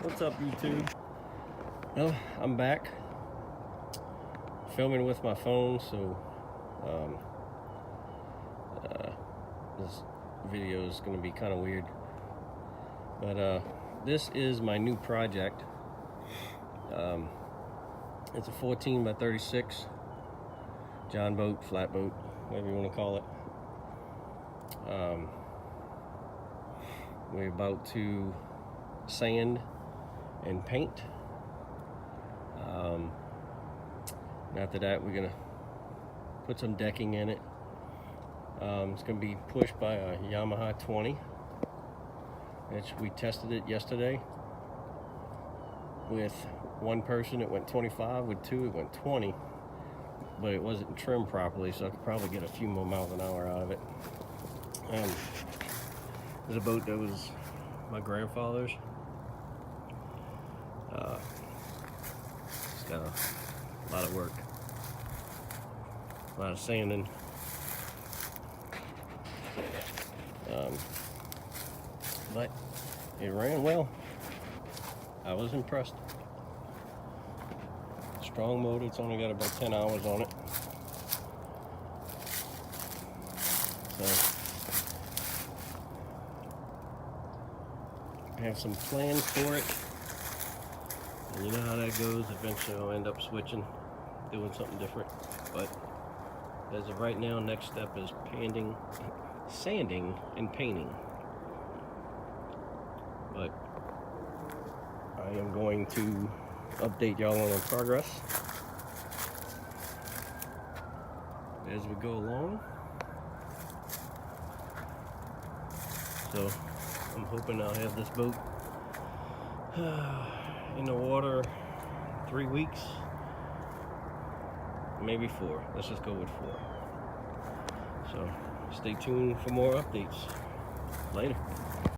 What's up, YouTube? Well, I'm back filming with my phone, so this video is going to be kind of weird. But this is my new project. It's a 14 by 36 John boat, flatboat, whatever you want to call it. We're about to sand and paint. And after that, we're gonna put some decking in it. It's gonna be pushed by a Yamaha 20, which we tested it yesterday. With one person it went 25, with two it went 20, but it wasn't trimmed properly, so I could probably get a few more miles an hour out of it. There's a boat that was my grandfather's. It's got a lot of work, a lot of sanding. But it ran well. I was impressed. Strong motor. It's only got about 10 hours on it. So I have some plans for it. And you know how that goes. Eventually I'll end up switching, doing something different. But as of right now, next step is sanding and painting. But I am going to update y'all on our progress as we go along. So I'm hoping I'll have this boat in the water 3 weeks, maybe 4. Let's just go with 4. So stay tuned for more updates. Later.